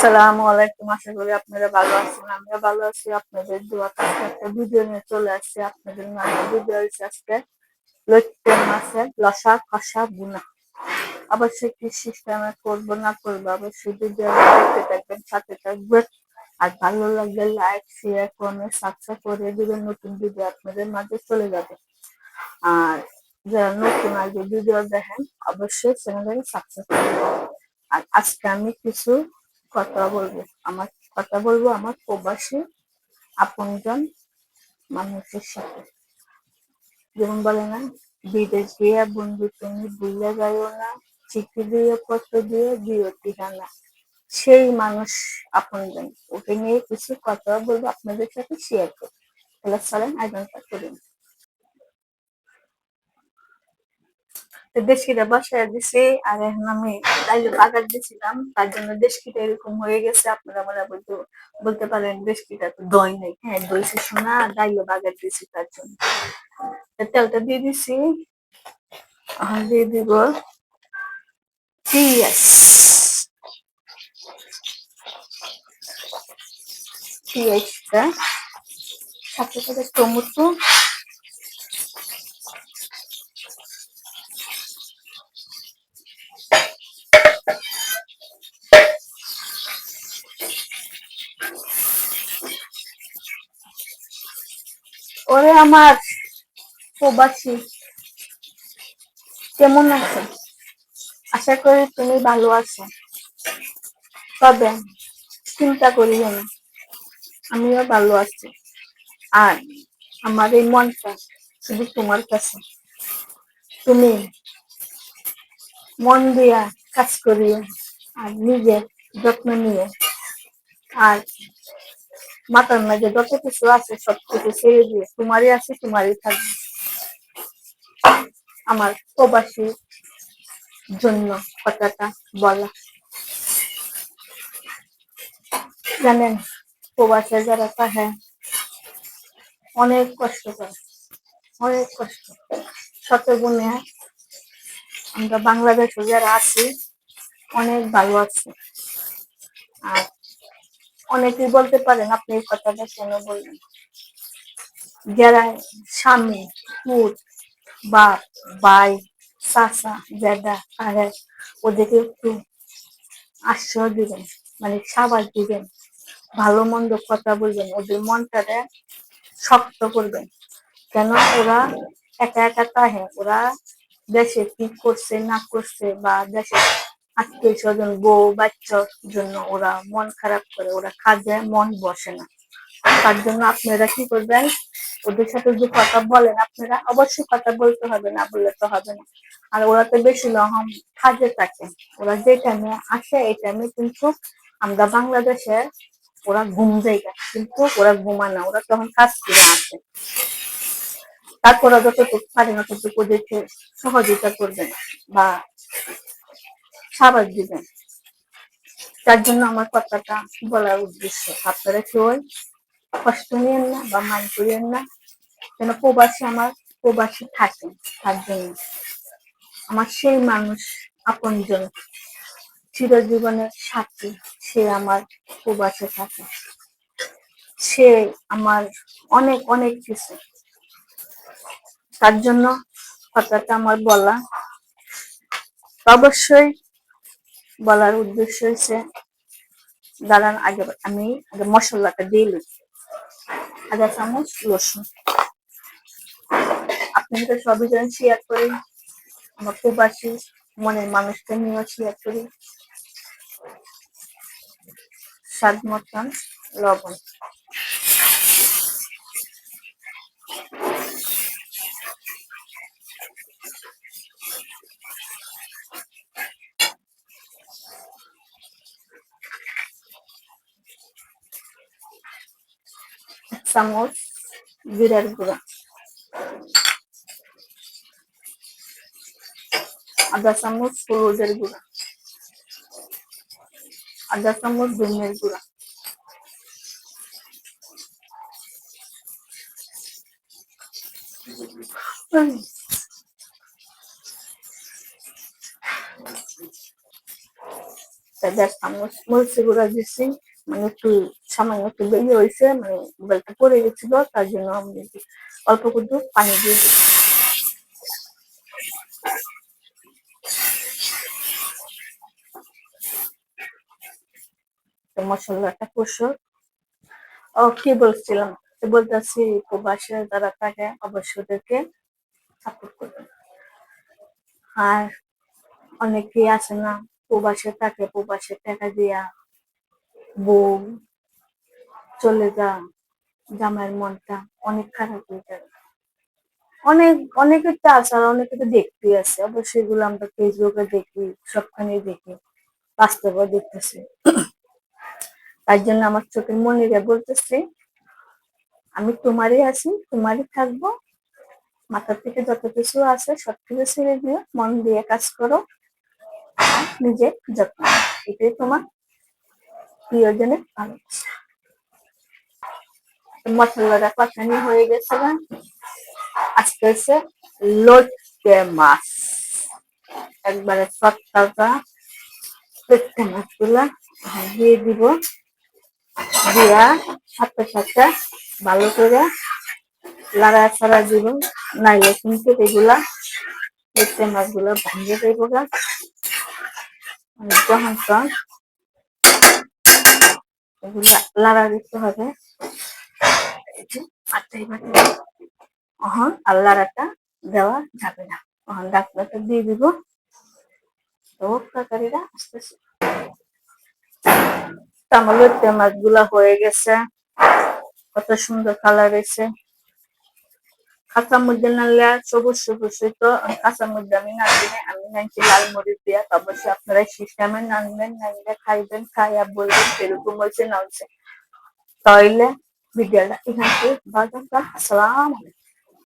আসসালামু আলাইকুম। আশা করি আপনারা ভালো আছেন। আমরা ভালো আছি। আপনাদের দোয়াতে একটা ভিডিও নিয়ে চলে আসছি আপনাদের মাঝে। ভিডিও হচ্ছে আজকে লইট্ট মাছের লসা কষা ভুনা। অবশ্যই কি সিস্টেমে করবো না করবো অবশ্যই ভিডিও দেখতে থাকবেন, সাথে থাকবেন। আর ভালো লাগলে লাইক শেয়ার কমেন্ট সাবস্ক্রাইব করে দিবেন। নতুন ভিডিও আপনাদের মাঝে চলে যাবে। আর যারা নতুন আগে ভিডিও দেখেন অবশ্যই চ্যানেলটাকে সাবস্ক্রাইব করবেন। আর আজকে আমি কিছু কথা বলবো আমার প্রবাসী আপনজন মানুষের সাথে। যেমন বলে না, বিদেশ গিয়া বন্ধু তুমি ভুলে যাইও না, চিঠি দিয়ে পত্র দিয়ে দিও ঠিকানা। সেই মানুষ আপনজন, ওকে নিয়ে কিছু কথা বলবো, আপনাদের সাথে শেয়ার করবো। তাহলে চলেন আয়োজনটা করুন। দেশকিটা বসায় দিছি, আর এখন আমি ডাইলে বাগার দিছিলাম, তার জন্য দেশকিটা এরকম হয়ে গেছে। আপনারা মানে বলতে পারেন দেশকিটা তো দই নাই। হ্যাঁ, দইছে শোনা, ডাইলে বাগার দিছি তার জন্য। তেলটা দিয়ে দিছি, এখন দিয়ে দিব পিঁয়াজ। পিঁয়াজটা সাথে সাথে টমেটো, ওরে আমার প্রবাসী, কেমন আছে? আশা করি তুমি ভালো আছো। তবে চিন্তা করিও না, আমিও ভালো আছি। আর আমার এই মনটা শুধু তোমার কাছে। তুমি মন দিয়া কাজ করিও, আর নিজের যত্ন নিয়ে, আর মাথার মাঝে যত কিছু আছে সব কিছু ছেড়ে দিয়ে তোমারই আছে, তোমারই থাকবে। আমার প্রবাসীর জন্য কথাটা বলা। জানেন, প্রবাসে যারা থাকে অনেক কষ্ট করে, অনেক কষ্ট। শত গুণে আমরা বাংলাদেশে যারা আছি অনেক ভালো আছি। আর অনেকেই বলতে পারেন আপনি এই কথাটা কেন বললেন। যারা স্বামী, পুত, বাপ, ভাই, চাচা, জ্যাঠা, আরে ওদেরকে একটু আশ্রয় দিবেন, মানে সাবাস দিবেন, ভালো মন্দ কথা বলবেন, ওদের মনটারে শক্ত করবেন। কেন ওরা একা একা তাহে, ওরা দেশে কি করছে না করছে, বা দেশে আত্মীয় স্বজন বউ বাচ্চার জন্য ওরা মন খারাপ করে, ওরা কাজে মন বসে না। তার জন্য আপনারা কি করবেন, ওদের সাথে যে কথা বলেন, আপনারা অবশ্যই কথা বলতে হবে, না বললে তো হবে না। আর ওরা তো বেশি লহম কাজে থাকে। ওরা যে টাইমে আসে এই টাইমে কিন্তু আমরা বাংলাদেশে ওরা ঘুম জায়গা, কিন্তু ওরা ঘুমায় না, ওরা তখন কাজ করে আসে। তারপর যতটুকু পারে না ততটুকু ওদেরকে সহযোগিতা করবেন বা সাবাস দিবেন। তার জন্য আমার কথাটা বলার উদ্দেশ্য। আপনারা কেউ কষ্ট নিয়েন না বা মান করিয়েন না। কেন প্রবাসী আমার প্রবাসী থাকে, তার জন্য আমার সেই মানুষ আপনজন চিরজীবনের সাথী, সে আমার প্রবাসে থাকে। সে আমার অনেক অনেক কিছু। তার জন্য কথাটা আমার বলা। অবশ্যই বলার উদ্দেশ্য হচ্ছে, দাঁড়ান আমি আগে মশলাটা দিয়ে নিই। আধা চামচ রসুন। আপনাদের সবই যেন শেয়ার করি, আমার প্রবাসী মনের মানুষকে নিয়েও শেয়ার করি। স্বাদ মতন লবণ। এক চামচ জিরার গুঁড়া। আধা চামচ হলুদের গুঁড়া। আধা চামচ ধনিয়ার গুঁড়া। দেড় চামচ মরিচি গুঁড়া দিচ্ছি, মানে একটু সামান্য একটু বেরিয়ে হয়েছে, মানে মোবাইলটা পড়ে গেছিল, তার জন্য আমি অল্প একটু পানি দিয়ে দিচ্ছি। মশলাটা কষো। ও কি বলছিলাম, বলতেছি প্রবাসে যারা থাকে অবশ্যই ওদেরকে সাপোর্ট করবেন। আর অনেকেই আছে না, প্রবাসে থাকে, প্রবাসে টাকা দিয়া বউ চলে যা, জামাইয়ের মনটা অনেক খারাপ হয়ে যায়। অনেক অনেকের তো আছে, আর অনেকে তো দেখতে আছে, অবশ্যই এগুলো আমরা ফেসবুকে দেখি, সবখানে দেখি, বাস্তবে দেখতেছি। তার জন্য আমার চোখের মনিরে বলতেছি, আমি তোমারই আছি, তোমারই থাকবো, মাথা থেকে যত কিছু আছে সব কিছু ছেড়ে দিয়ে মন দিয়ে কাজ করো, আর নিজের যত্ন নাও। এটাই তোমার প্রিয়জনের ভালোবাসা। মশলাটা কষানি হয়ে গেছে না, আজকে হচ্ছে লোটে মাছ, একবারে সত্তাটা লোটে মাছগুলা দিয়ে দিব, দিয়া সাথে সাথে ভালো করে লাড়া ছাড়া দিব, নাইলে কিন্তু এগুলা লোটে মাছগুলা ভাঙে দেবো গা। যখন তখন এগুলা লাড়া দিতে হবে। আর লাড়াটা দেওয়া যাবে না, তখন ডাকনাটা দিয়ে দিব। তো তরকারিটা আস্তে আস্তে তাহলে মাছগুলা হয়ে গেছে, কত সুন্দর কালার এসে। কাঁচার মধ্যে নাড়লে সবুজ সবুজ তো, কাঁচার মধ্যে আমি নাড়ি না, আমি নাড়ছি লাল মরিচ দিয়ে। অবশ্যই আপনারা সিস্টেমে নাড়বেন, নাড়লে খাইবেন, খাইয়া বলবেন এরকম হয়েছে না হয়েছে। তাহলে ভিডিওটা এখান থেকে বাজার। আসসালাম।